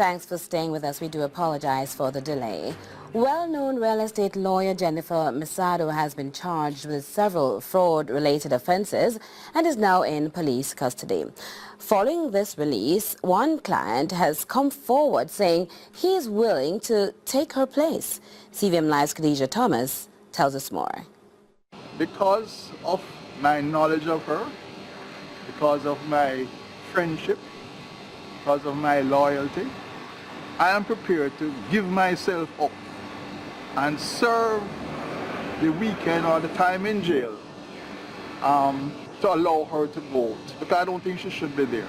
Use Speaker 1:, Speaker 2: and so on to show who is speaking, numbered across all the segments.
Speaker 1: Thanks for staying with us. We do apologize for the delay. Well-known real estate lawyer Jennifer Misado has been charged with several fraud-related offenses and is now in police custody. Following this release, one client has come forward saying he is willing to take her place. CVM Live's Khadija Thomas tells us more.
Speaker 2: Because of my knowledge of her, because of my friendship, because of my loyalty, I am prepared to give myself up and serve the weekend or the time in jail to allow her to vote, because I don't think she should be there.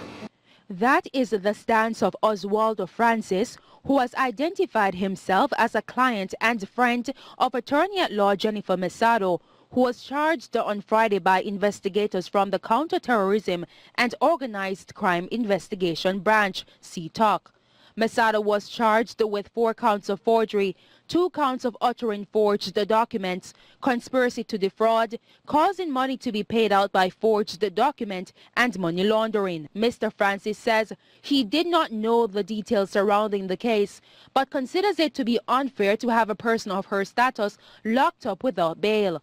Speaker 3: That is the stance of Oswaldo Francis, who has identified himself as a client and friend of attorney-at-law Jennifer Misado, who was charged on Friday by investigators from the Counterterrorism and Organized Crime Investigation Branch, CTOC. Misado was charged with 4 counts of forgery, 2 counts of uttering forged documents, conspiracy to defraud, causing money to be paid out by forged document, and money laundering. Mr. Francis says he did not know the details surrounding the case, but considers it to be unfair to have a person of her status locked up without bail.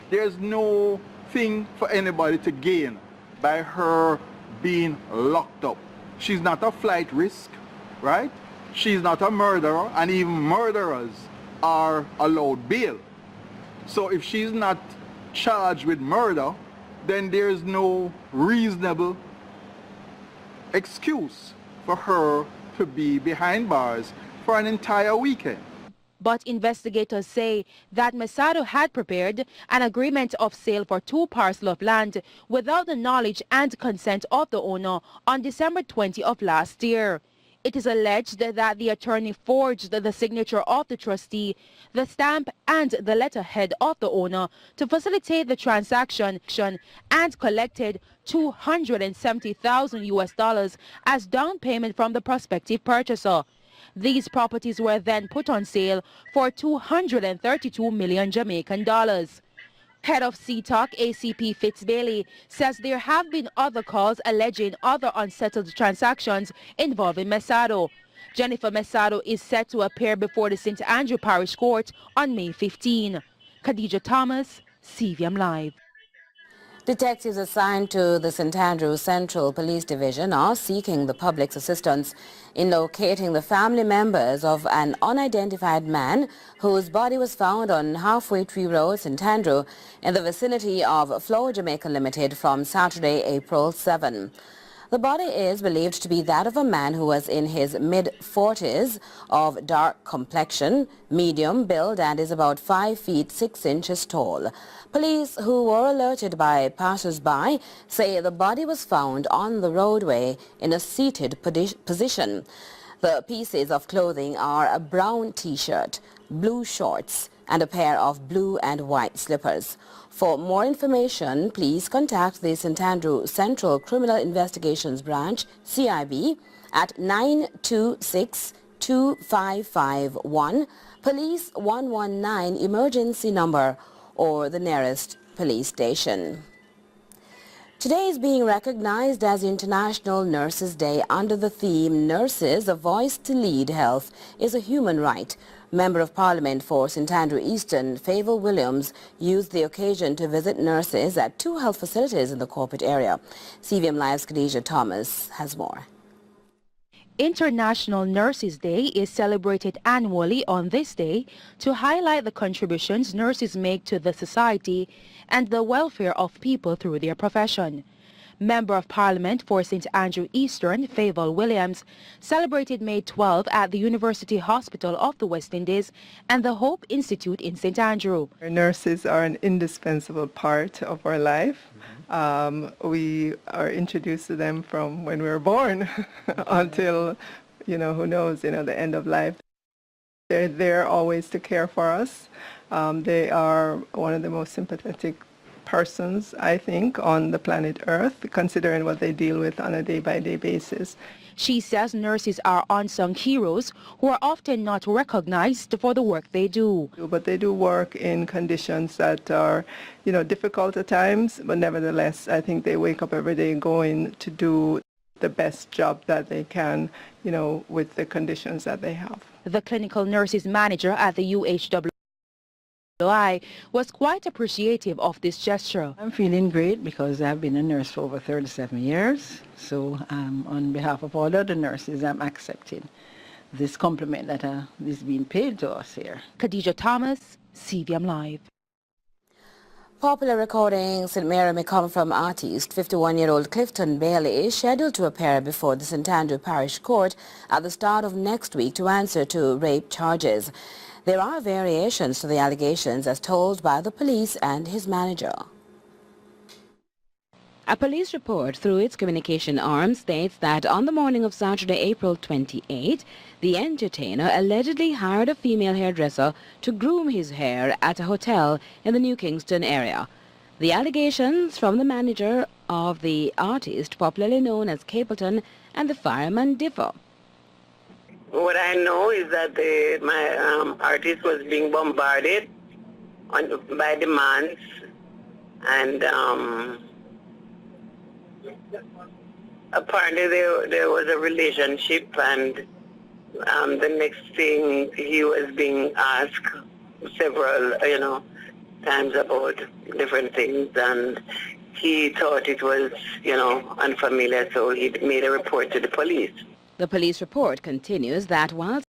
Speaker 2: There's no thing for anybody to gain by her being locked up. She's not a flight risk, right? She's not a murderer, and even murderers are allowed bail. So if she's not charged with murder, then there's no reasonable excuse for her to be behind bars for an entire weekend.
Speaker 3: But investigators say that Misado had prepared an agreement of sale for 2 parcels of land without the knowledge and consent of the owner on December 20 of last year. It is alleged that the attorney forged the signature of the trustee, the stamp and the letterhead of the owner to facilitate the transaction and collected $270,000 as down payment from the prospective purchaser. These properties were then put on sale for 232 million Jamaican dollars. Head of CTOC, ACP Fitzbailey, says there have been other calls alleging other unsettled transactions involving Misado. Jennifer Misado is set to appear before the St. Andrew Parish Court on May 15. Khadija Thomas, CVM Live.
Speaker 1: Detectives assigned to the St. Andrew Central Police Division are seeking the public's assistance in locating the family members of an unidentified man whose body was found on Halfway Tree Road, St. Andrew, in the vicinity of Flow Jamaica Limited from Saturday, April 7. The body is believed to be that of a man who was in his mid-40s, of dark complexion, medium build, and is about 5 feet 6 inches tall. Police, who were alerted by passers-by, say the body was found on the roadway in a seated position. The pieces of clothing are a brown T-shirt, blue shorts, and a pair of blue and white slippers. For more information, please contact the St. Andrew Central Criminal Investigations Branch, CIB, at 926-2551, Police 119 emergency number, or the nearest police station. Today is being recognized as International Nurses Day under the theme Nurses, a Voice to Lead Health is a Human Right. Member of Parliament for St. Andrew Eastern, Favour Williams, used the occasion to visit nurses at 2 health facilities in the corporate area. CVM Live's Khadija Thomas has more.
Speaker 3: International Nurses Day is celebrated annually on this day to highlight the contributions nurses make to the society and the welfare of people through their profession. Member of Parliament for St. Andrew Eastern, Favour Williams, celebrated May 12 at the University Hospital of the West Indies and the Hope Institute in St. Andrew.
Speaker 4: Our nurses are an indispensable part of our life. We are introduced to them from when we were born until, who knows, the end of life. They're there always to care for us. They are one of the most sympathetic persons, I think, on the planet Earth, considering what they deal with on a day-by-day basis.
Speaker 3: She says nurses are unsung heroes who are often not recognized for the work they do.
Speaker 4: But they do work in conditions that are, difficult at times, but nevertheless, I think they wake up every day going to do the best job that they can, you know, with the conditions that they have.
Speaker 3: The clinical nurses manager at the UHWI was quite appreciative of this gesture.
Speaker 5: I'm feeling great because I've been a nurse for over 37 years. So on behalf of all other nurses, I'm accepting this compliment that is being paid to us here.
Speaker 3: Khadija Thomas, CVM Live.
Speaker 1: Popular recording St. Mary may come from artist 51-year-old Clifton Bailey is scheduled to appear before the St. Andrew Parish Court at the start of next week to answer to rape charges. There are variations to the allegations as told by the police and his manager. A police report through its communication arm states that on the morning of Saturday, April 28, the entertainer allegedly hired a female hairdresser to groom his hair at a hotel in the New Kingston area. The allegations from the manager of the artist, popularly known as Capleton, and the fireman differ.
Speaker 6: What I know is that my artist was being bombarded by demands, and apparently there was a relationship, and the next thing he was being asked several, times about different things, and he thought it was, unfamiliar, so he made a report to the police.
Speaker 1: The police report continues that while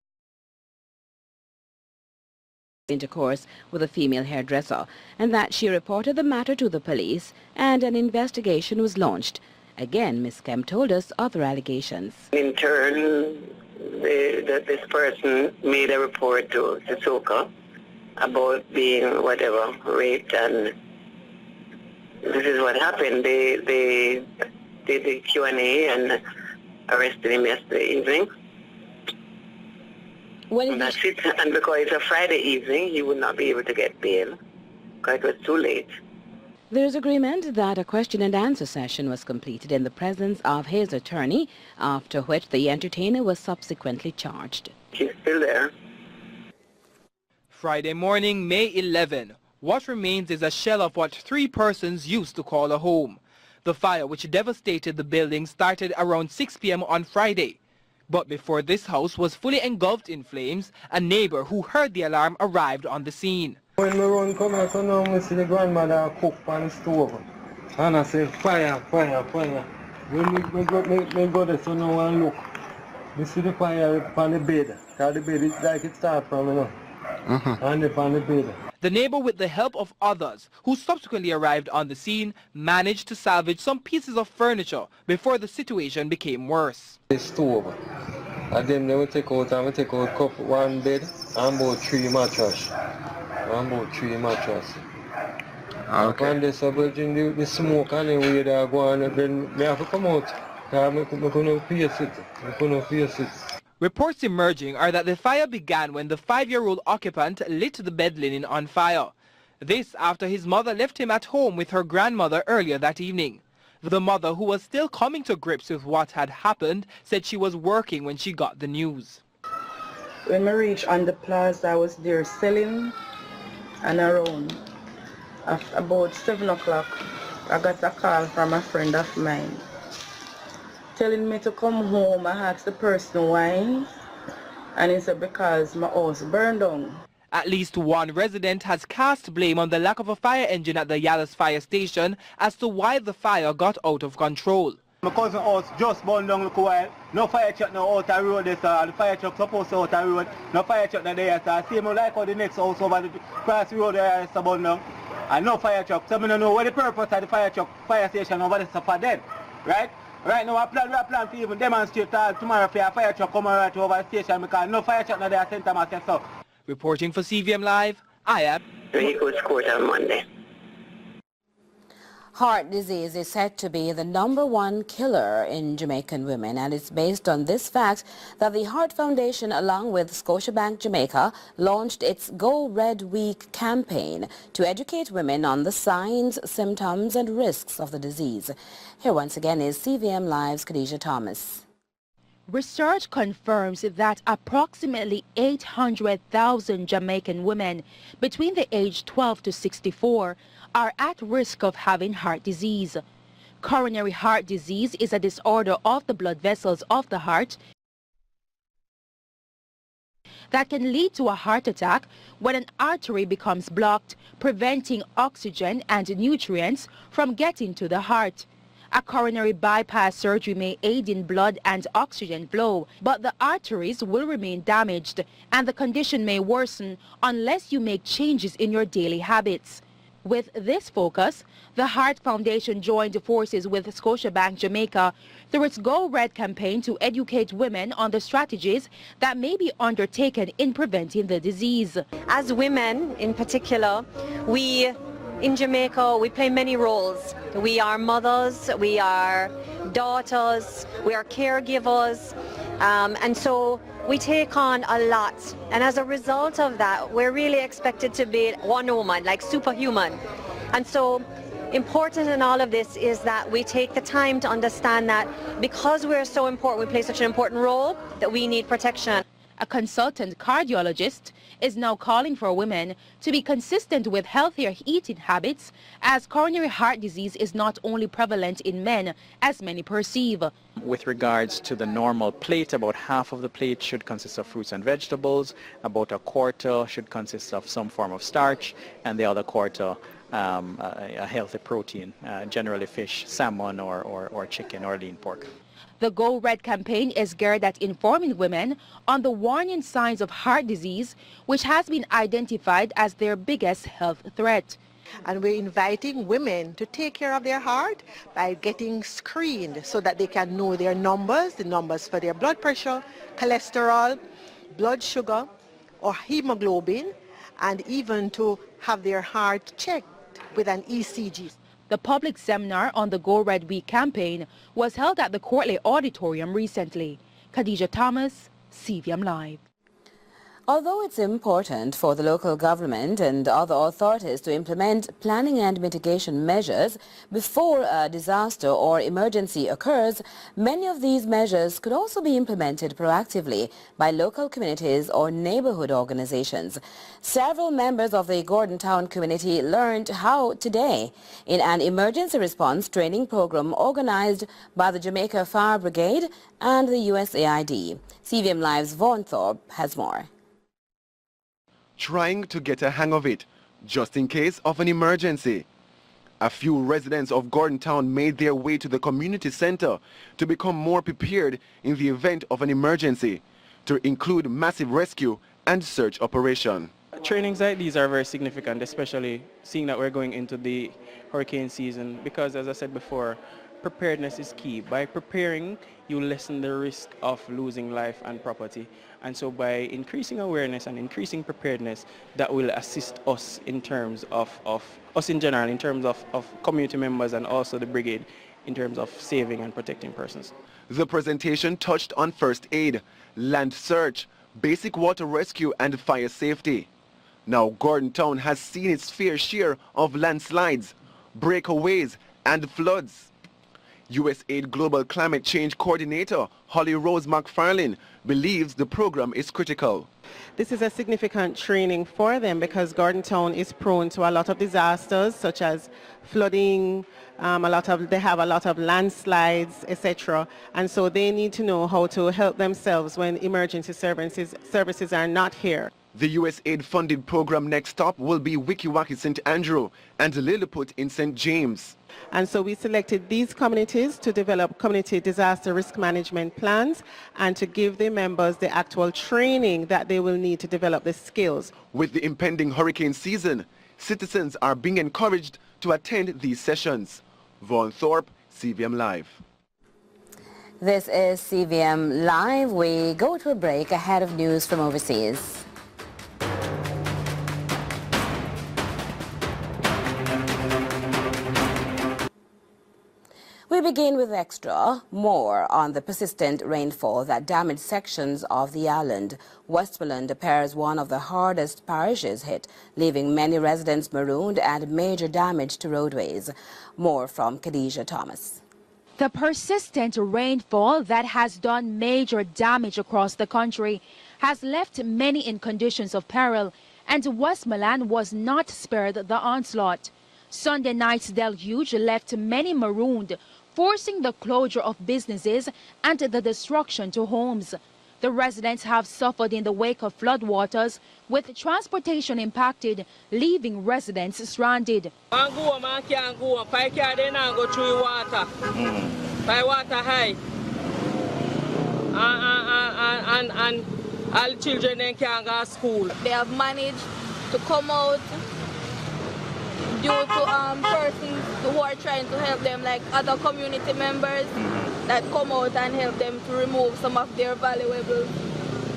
Speaker 1: intercourse with a female hairdresser and that she reported the matter to the police and an investigation was launched. Again, Ms. Kemp told us other allegations.
Speaker 6: In turn, this person made a report to Soka about being raped, and this is what happened. They did the Q&A and arrested him yesterday evening. And that's it. And because it's a Friday evening, he would not be able to get bail because it was too late.
Speaker 1: There is agreement that a question and answer session was completed in the presence of his attorney, after which the entertainer was subsequently charged.
Speaker 6: He's still there.
Speaker 7: Friday morning, May 11. What remains is a shell of what 3 persons used to call a home. The fire which devastated the building started around 6 p.m. on Friday. But before this house was fully engulfed in flames, a neighbor who heard the alarm arrived on the scene.
Speaker 8: When we run come here, so now we see the grandmother cook on the stove. And I say, fire, fire, fire. When we go there, so now I look. We see the fire on the bed. Because the bed is like it starts from, And on the bed.
Speaker 7: The neighbor, with the help of others who subsequently arrived on the scene, managed to salvage some pieces of furniture before the situation became worse.
Speaker 8: The stove. And then they will take out one bed and about 3 mattresses. Okay. And this the smoke anyway that go on, then they have to come out. Because we couldn't face it.
Speaker 7: Reports emerging are that the fire began when the 5-year-old occupant lit the bed linen on fire. This after his mother left him at home with her grandmother earlier that evening. The mother, who was still coming to grips with what had happened, said she was working when she got the news.
Speaker 9: When I reached on the plaza, I was there selling, and around about 7 o'clock, I got a call from a friend of mine telling me to come home. I asked the person why, and he said because my house burned down.
Speaker 7: At least one resident has cast blame on the lack of a fire engine at the Yallis fire station as to why the fire got out of control.
Speaker 10: My cousin house just burned down a while. No fire truck now out the road, sir. The fire truck supposed to out the road. No fire truck there, sir. Same like how the next house over the cross road there is burned down. And no fire truck. So I don't know what the purpose of the fire truck, fire station over there for them. Right? Right now, we plan to even demonstrate tomorrow for a fire truck coming right over the station because no fire truck there at St. Thomas. So.
Speaker 7: Reporting for CVM Live, I am.
Speaker 6: He goes to court on Monday.
Speaker 1: Heart disease is said to be the #1 killer in Jamaican women, and it's based on this fact that the Heart Foundation, along with Scotiabank Jamaica, launched its Go Red Week campaign to educate women on the signs, symptoms and risks of the disease. Here once again is CVM Live's Khadija Thomas.
Speaker 3: Research confirms that approximately 800,000 Jamaican women between the age 12 to 64 are at risk of having heart disease. Coronary heart disease is a disorder of the blood vessels of the heart that can lead to a heart attack when an artery becomes blocked, preventing oxygen and nutrients from getting to the heart. A coronary bypass surgery may aid in blood and oxygen flow, but the arteries will remain damaged and the condition may worsen unless you make changes in your daily habits. With this focus, the Heart Foundation joined forces with Scotiabank Jamaica through its Go Red campaign to educate women on the strategies that may be undertaken in preventing the disease.
Speaker 11: As women in particular, in Jamaica, we play many roles. We are mothers, we are daughters, we are caregivers, and so we take on a lot. And as a result of that, we're really expected to be Wonder Woman, like superhuman. And so important in all of this is that we take the time to understand that because we're so important, we play such an important role, that we need protection.
Speaker 3: A consultant cardiologist is now calling for women to be consistent with healthier eating habits, as coronary heart disease is not only prevalent in men as many perceive.
Speaker 12: With regards to the normal plate, about half of the plate should consist of fruits and vegetables, about a quarter should consist of some form of starch, and the other quarter a healthy protein, generally fish, salmon or chicken or lean pork.
Speaker 3: The Go Red campaign is geared at informing women on the warning signs of heart disease, which has been identified as their biggest health threat.
Speaker 13: And we're inviting women to take care of their heart by getting screened so that they can know their numbers, the numbers for their blood pressure, cholesterol, blood sugar, or hemoglobin, and even to have their heart checked with an ECG.
Speaker 3: The public seminar on the Go Red Week campaign was held at the Courtley Auditorium recently. Khadija Thomas, CVM Live.
Speaker 1: Although it's important for the local government and other authorities to implement planning and mitigation measures before a disaster or emergency occurs, many of these measures could also be implemented proactively by local communities or neighborhood organizations. Several members of the Gordon Town community learned how today in an emergency response training program organized by the Jamaica Fire Brigade and the USAID. CVM Live's Vaughn Thorpe has more.
Speaker 14: Trying to get a hang of it, just in case of an emergency. A few residents of Gordon Town made their way to the community center to become more prepared in the event of an emergency, to include massive rescue and search operation.
Speaker 15: Trainings like these are very significant, especially seeing that we're going into the hurricane season, because as I said before, preparedness is key. By preparing, you lessen the risk of losing life and property. And so by increasing awareness and increasing preparedness, that will assist us in terms of us in general, in terms of community members and also the brigade, in terms of saving and protecting persons.
Speaker 14: The presentation touched on first aid, land search, basic water rescue and fire safety. Now Gordon Town has seen its fair share of landslides, breakaways and floods. USAID Global Climate Change Coordinator Holly Rose McFarlane believes the program is critical.
Speaker 16: This is a significant training for them because Gordon Town is prone to a lot of disasters such as flooding, they have a lot of landslides, etc. And so they need to know how to help themselves when emergency services are not here.
Speaker 14: The USAID funded program next stop will be Wikiwaki St. Andrew and Lilliput in St. James.
Speaker 16: And so we selected these communities to develop community disaster risk management plans and to give the members the actual training that they will need to develop the skills.
Speaker 14: With the impending hurricane season, citizens are being encouraged to attend these sessions. Vaughn Thorpe, CVM Live.
Speaker 1: This is CVM Live. We go to a break ahead of news from overseas. We begin with extra, more on the persistent rainfall that damaged sections of the island. Westmoreland appears one of the hardest parishes hit, leaving many residents marooned and major damage to roadways. More from Khadija Thomas.
Speaker 3: The persistent rainfall that has done major damage across the country has left many in conditions of peril, and Westmoreland was not spared the onslaught. Sunday night's deluge left many marooned, forcing the closure of businesses and the destruction to homes. The residents have suffered in the wake of floodwaters, with transportation impacted, leaving residents stranded.
Speaker 17: Man go, man can't go. Five car they now go through water. Five water high. And all children then can't go to school.
Speaker 18: They have managed to come out due to persons who are trying to help them, like other community members that come out and help them to remove some of their valuables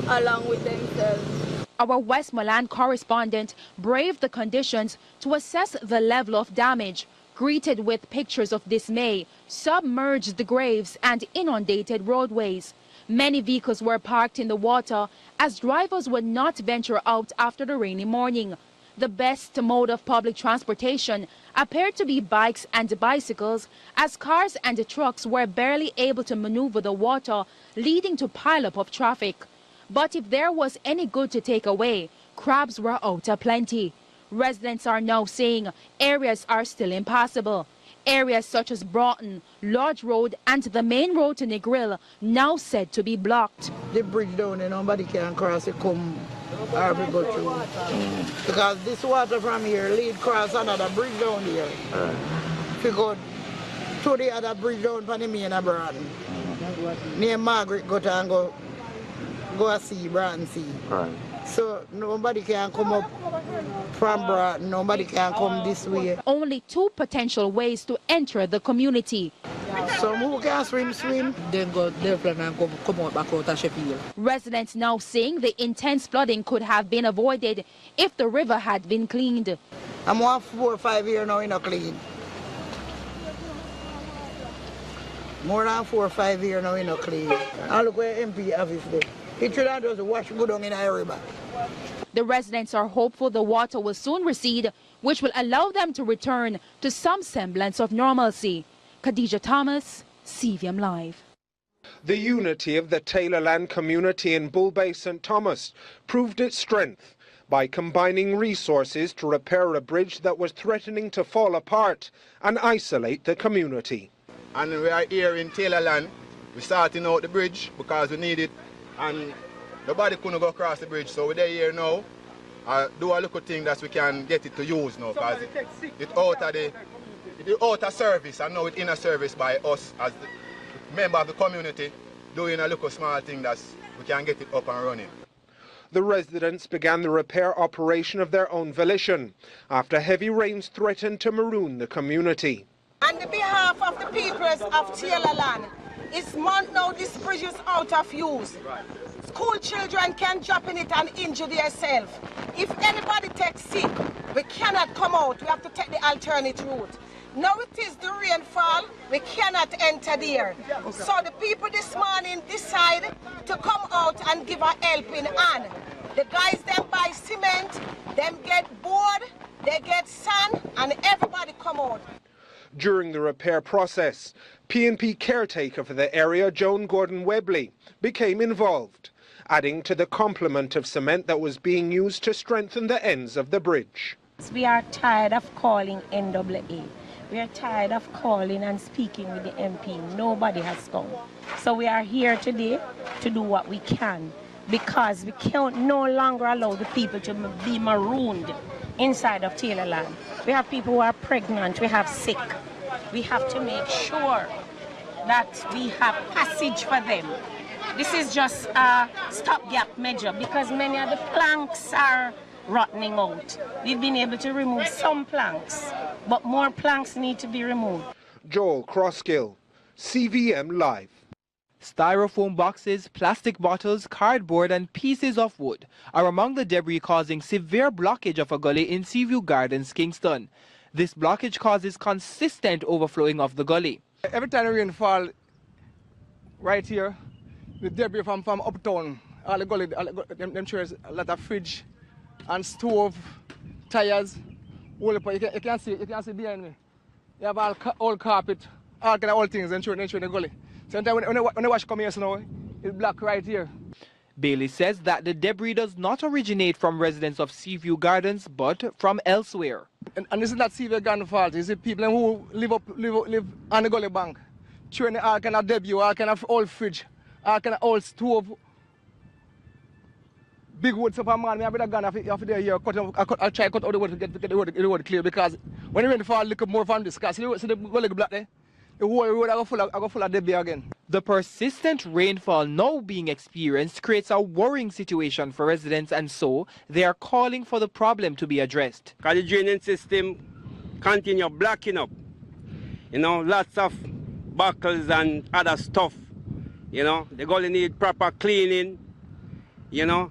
Speaker 18: along with themselves.
Speaker 3: Our Westmoreland correspondent braved the conditions to assess the level of damage, greeted with pictures of dismay, submerged graves and inundated roadways. Many vehicles were parked in the water as drivers would not venture out after the rainy morning. The best mode of public transportation appeared to be bikes and bicycles, as cars and trucks were barely able to maneuver the water, leading to pileup of traffic. But if there was any good to take away, crabs were out aplenty. Residents are now saying areas are still impassable. Areas such as Broughton, Lodge Road and the main road to Negril now said to be blocked.
Speaker 19: The bridge down there, nobody can cross it, come or we go through. Because this water from here lead cross another bridge down here. If you go to the other bridge down from the main of Broughton. Near Margaret go to and go see Broughton Sea. So nobody can come up from Broughton, nobody can come this way.
Speaker 3: Only two potential ways to enter the community.
Speaker 19: Some who can swim, then go Devlin and come out back out of Sheffield.
Speaker 3: Residents now saying the intense flooding could have been avoided if the river had been cleaned.
Speaker 19: I'm 4 or 5 years now in a clean. More than 4 or 5 years now in a clean. I look where MP office there. It should have just wash good on in a river.
Speaker 3: The residents are hopeful the water will soon recede, which will allow them to return to some semblance of normalcy. Khadija Thomas, CVM Live.
Speaker 20: The unity of the Taylorland community in Bull Bay St. Thomas proved its strength by combining resources to repair a bridge that was threatening to fall apart and isolate the community.
Speaker 2: And we are here in Taylorland. We're starting out the bridge because we need it, and nobody couldn't go across the bridge, so we're here now. Do a little thing that we can get it to use now, because it's out of service, and now it's in a service by us as the member of the community, doing a little small thing that we can get it up and running.
Speaker 20: The residents began the repair operation of their own volition after heavy rains threatened to maroon the community.
Speaker 21: On the behalf of the peoples of Taylorland, it's month now this bridge is out of use. School children can jump in it and injure themselves. If anybody takes sick, we cannot come out. We have to take the alternate route. Now it is the rainfall, we cannot enter there. So the people this morning decide to come out and give a helping hand. The guys them buy cement, them get board, they get sand, and everybody come out.
Speaker 20: During the repair process, P&P caretaker for the area, Joan Gordon-Webley, became involved, adding to the complement of cement that was being used to strengthen the ends of the bridge.
Speaker 22: We are tired of calling NAA. We are tired of calling and speaking with the MP. Nobody has come. So we are here today to do what we can, because we can't no longer allow the people to be marooned inside of Taylorland. We have people who are pregnant, we have sick. We have to make sure that we have passage for them. This is just a stopgap measure because many of the planks are rotting out. We've been able to remove some planks, but more planks need to be removed.
Speaker 20: Joel Crosskill, CVM Live.
Speaker 7: Styrofoam boxes, plastic bottles, cardboard and pieces of wood are among the debris causing severe blockage of a gully in Seaview Gardens, Kingston. This blockage causes consistent overflowing of the gully.
Speaker 10: Every time the rain fall, right here, the debris from uptown, all the gully, them chairs, a lot of fridge and stove, tires, all the, you can see behind me. You have all old carpet, all kind of old things in the gully. Sometimes when the wash come here, so now, it's black right here.
Speaker 7: Bailey says that the debris does not originate from residents of Seaview Gardens, but from elsewhere.
Speaker 2: And isn't that Seaview Garden fault? Is it people who live on the gully bank? Chewing all kind of debris, all kind of old fridge, all kind of old stove. Big wood up a man, I better gun after there here, I'll try to cut out the wood to get the road clear, because when the rain fall, look more from this, because see the gully black there? The whole road I go full of debris again.
Speaker 7: The persistent rainfall now being experienced creates a worrying situation for residents, and so they are calling for the problem to be addressed.
Speaker 4: Because the draining system continue blocking up. You know, lots of buckles and other stuff. You know, they gonna need proper cleaning, you know.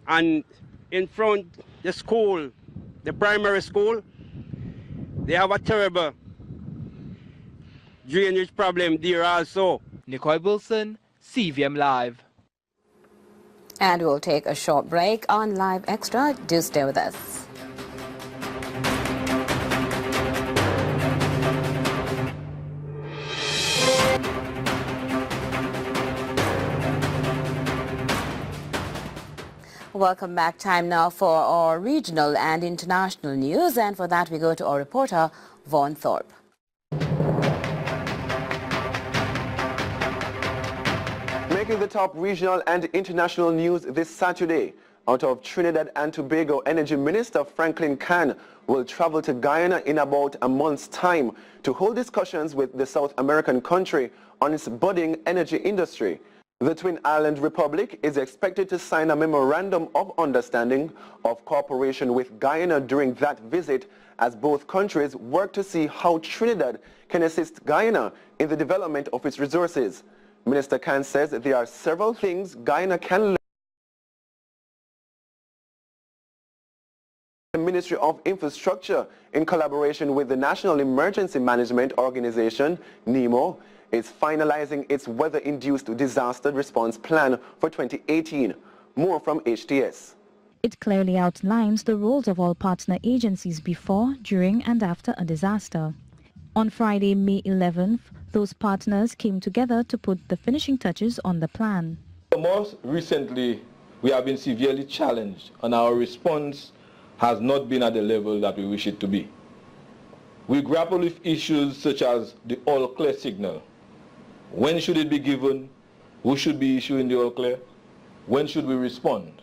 Speaker 4: And in front the school, the primary school, they have a terrible drainage problem there also.
Speaker 7: Nicole Wilson, CVM Live.
Speaker 1: And we'll take a short break on Live Extra. Do stay with us. Welcome back. Time now for our regional and international news, and for that we go to our reporter Vaughn Thorpe.
Speaker 14: Making the top regional and international news this Saturday, out of Trinidad and Tobago, Energy Minister Franklin Khan will travel to Guyana in about a month's time to hold discussions with the South American country on its budding energy industry. The Twin Island Republic is expected to sign a memorandum of understanding of cooperation with Guyana during that visit, as both countries work to see how Trinidad can assist Guyana in the development of its resources. Minister Khan says there are several things Guyana can learn. The Ministry of Infrastructure, in collaboration with the National Emergency Management Organization, NEMO, is finalizing its weather-induced disaster response plan for 2018. More from HTS.
Speaker 5: It clearly outlines the roles of all partner agencies before, during and after a disaster. On Friday, May 11th, those partners came together to put the finishing touches on the plan.
Speaker 23: Most recently, we have been severely challenged, and our response has not been at the level that we wish it to be. We grapple with issues such as the all clear signal. When should it be given? Who should be issuing the all clear? When should we respond?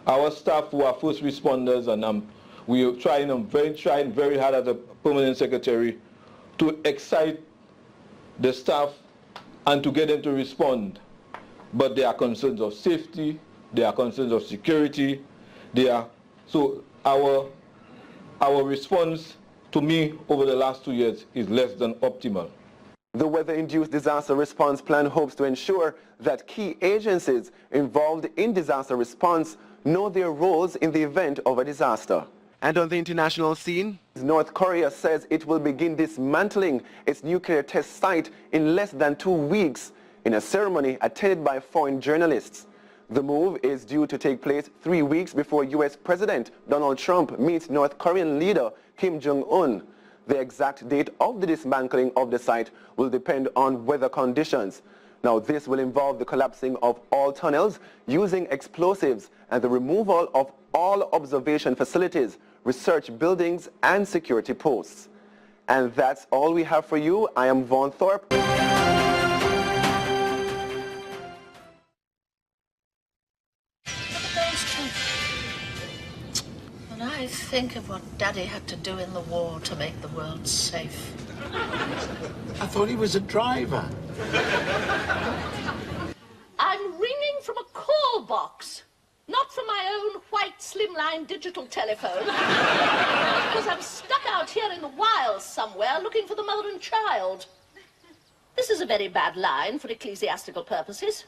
Speaker 23: Our staff who are first responders, and we are trying very hard as a permanent secretary to excite the staff and to get them to respond. But there are concerns of safety, there are concerns of security, so our response to me over the last 2 years is less than optimal.
Speaker 14: The weather-induced disaster response plan hopes to ensure that key agencies involved in disaster response know their roles in the event of a disaster. And on the international scene, North Korea says it will begin dismantling its nuclear test site in less than 2 weeks in a ceremony attended by foreign journalists. The move is due to take place 3 weeks before U.S. President Donald Trump meets North Korean leader Kim Jong-un. The exact date of the dismantling of the site will depend on weather conditions. Now, this will involve the collapsing of all tunnels using explosives and the removal of all observation facilities, research buildings, and security posts. And that's all we have for you. I am Vaughn Thorpe.
Speaker 24: When I think of what Daddy had to do in the war to make the world safe.
Speaker 25: I thought he was a driver.
Speaker 24: I'm ringing from a call box, not from my own white slimline digital telephone. Because I'm stuck out here in the wilds somewhere looking for the mother and child. This is a very bad line for ecclesiastical purposes.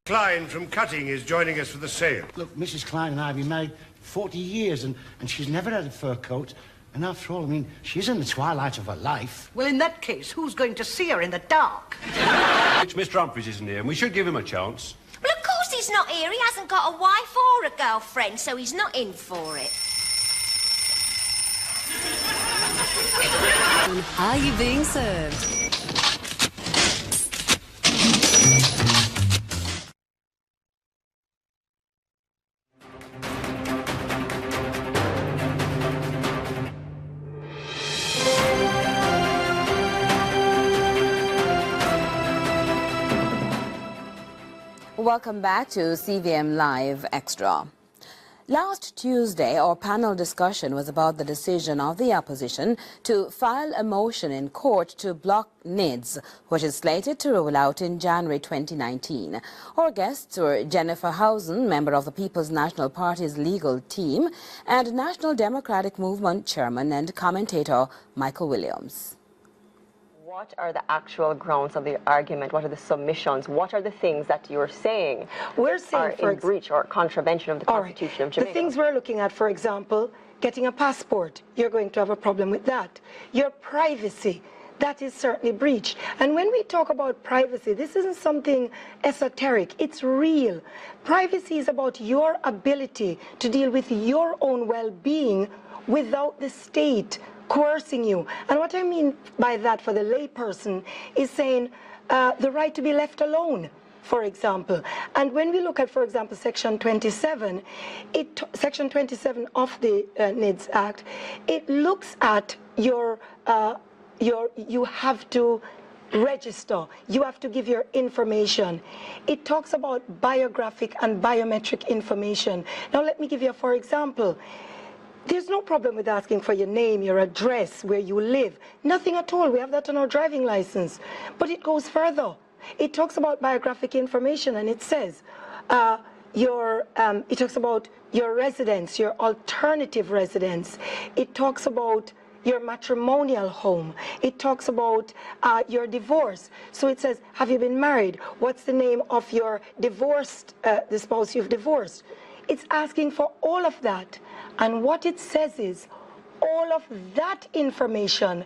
Speaker 26: Klein from Cutting is joining us for the sale.
Speaker 25: Look, Mrs. Klein and I have been married 40 years and she's never had a fur coat. And after all, I mean, she's in the twilight of her life.
Speaker 27: Well, in that case, who's going to see her in the dark?
Speaker 26: Which Mr. Humphries isn't here, and we should give him a chance.
Speaker 28: Well, of course he's not here. He hasn't got a wife or a girlfriend, so he's not in for it.
Speaker 6: listen. Are you being served?
Speaker 1: Welcome back to CVM Live Extra. Last Tuesday, our panel discussion was about the decision of the opposition to file a motion in court to block NIDDS, which is slated to roll out in January 2019. Our guests were Jennifer Housen, member of the People's National Party's legal team, and National Democratic Movement chairman and commentator Michael Williams.
Speaker 8: What are the actual grounds of the argument? What are the submissions? What are the things that you're saying
Speaker 9: we're saying
Speaker 8: are in breach or contravention of the Constitution of Jamaica?
Speaker 9: The things we're looking at, for example, getting a passport, you're going to have a problem with that. Your privacy, that is certainly breached. And when we talk about privacy, this isn't something esoteric, it's real. Privacy is about your ability to deal with your own well-being without the state coercing you. And what I mean by that for the layperson is saying the right to be left alone, for example. And when we look at, for example, Section 27, Section 27 of the NIDDS Act, it looks at you have to register, you have to give your information. It talks about biographic and biometric information. Now let me give you, for example, there's no problem with asking for your name, your address, where you live. Nothing at all. We have that on our driving license. But it goes further. It talks about biographic information, and it says it talks about your residence, your alternative residence. It talks about your matrimonial home. It talks about your divorce. So it says, have you been married? What's the name of your divorced, the spouse you've divorced? It's asking for all of that. And what it says is, all of that information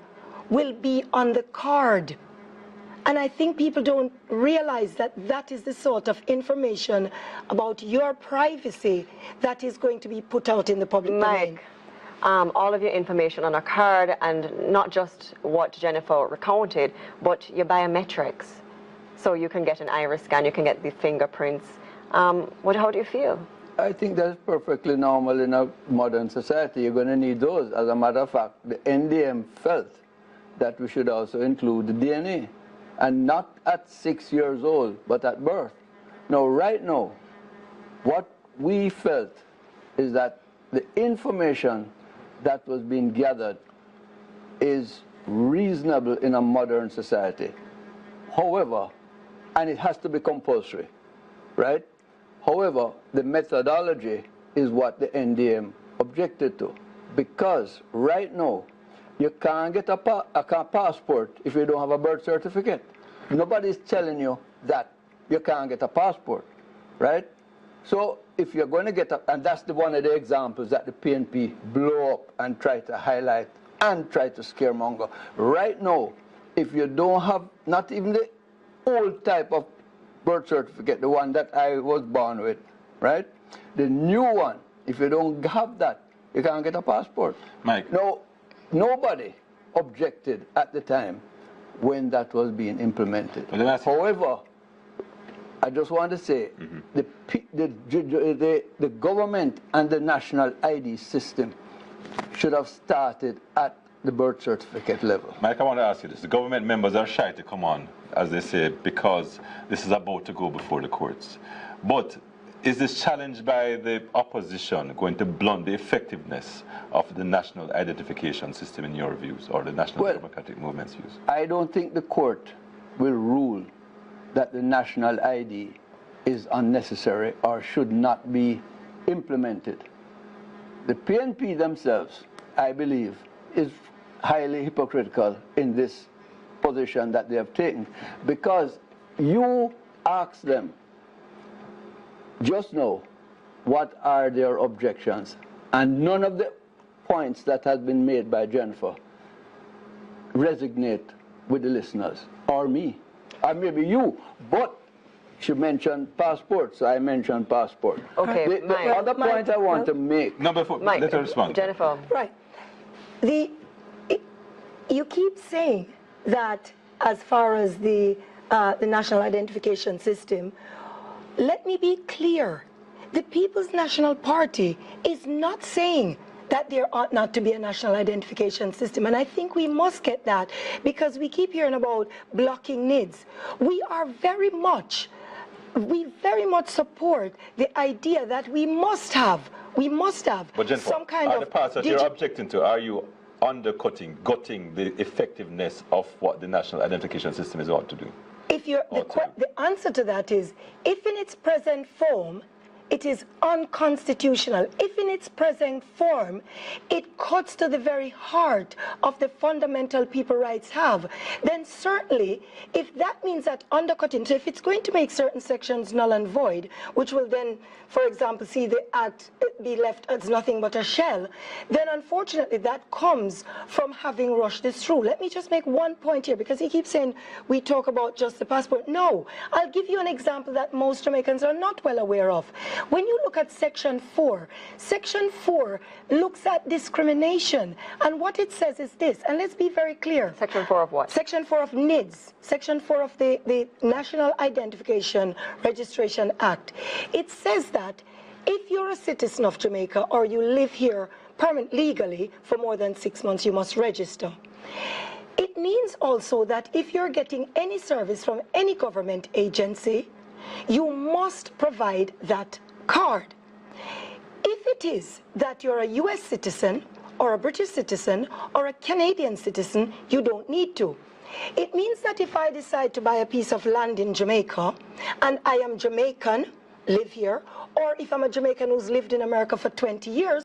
Speaker 9: will be on the card. And I think people don't realize that that is the sort of information about your privacy that is going to be put out in the public domain.
Speaker 8: All of your information on a card, and not just what Jennifer recounted, but your biometrics. So you can get an iris scan, you can get the fingerprints. How do you feel?
Speaker 11: I think that's perfectly normal in a modern society. You're going to need those. As a matter of fact, the NDM felt that we should also include the DNA, and not at 6 years old, but at birth. Now, right now, what we felt is that the information that was being gathered is reasonable in a modern society. However, and it has to be compulsory, right? However, the methodology is what the NDM objected to, because right now, you can't get a passport if you don't have a birth certificate. Nobody's telling you that you can't get a passport, right? So if you're going to get and that's one of the examples that the PNP blow up and try to highlight and try to scaremonger. Right now, if you don't have not even the old type of birth certificate, the one that I was born with, right? The new one, if you don't have that, you can't get a passport.
Speaker 12: Mike.
Speaker 11: No, nobody objected at the time when that was being implemented. However, I just want to say the government and the national ID system should have started at the birth certificate level.
Speaker 12: Mike, I want to ask you this. The government members are shy to come on, as they say, because this is about to go before the courts. But is this challenge by the opposition going to blunt the effectiveness of the national identification system in your views, or the National Democratic Movement's views?
Speaker 11: I don't think the court will rule that the national ID is unnecessary or should not be implemented. The PNP themselves, I believe, is highly hypocritical in this position that they have taken, because you ask them just now what are their objections, and none of the points that has been made by Jennifer resonate with the listeners or me, or maybe you, but she mentioned passport, so I mentioned passport.
Speaker 8: Okay,
Speaker 11: the other point I want to make.
Speaker 12: No, before, let her respond.
Speaker 8: Jennifer.
Speaker 9: Right. You keep saying that as far as the national identification system, let me be clear. The People's National Party is not saying that there ought not to be a national identification system. And I think we must get that, because we keep hearing about blocking NIDS. We very much support the idea that we must have
Speaker 12: but Jennifer,
Speaker 9: some kind of
Speaker 12: the parts that you're objecting to, are you gutting the effectiveness of what the national identification system is ought to do?
Speaker 9: If the answer to that is, if in its present form, it is unconstitutional. If in its present form, it cuts to the very heart of the fundamental people rights have, then certainly, if that means that undercutting, so if it's going to make certain sections null and void, which will then, for example, see the act be left as nothing but a shell, then unfortunately that comes from having rushed this through. Let me just make one point here, because he keeps saying we talk about just the passport. No, I'll give you an example that most Jamaicans are not well aware of. When you look at Section 4 looks at discrimination, and what it says is this, and let's be very clear.
Speaker 8: Section 4 of what?
Speaker 9: Section 4 of NIDS, Section 4 of the National Identification Registration Act. It says that if you're a citizen of Jamaica or you live here legally for more than 6 months, you must register. It means also that if you're getting any service from any government agency, you must provide that card. If it is that you're a US citizen or a British citizen or a Canadian citizen, you don't need to. It means that if I decide to buy a piece of land in Jamaica and I am Jamaican, live here, or if I'm a Jamaican who's lived in America for 20 years,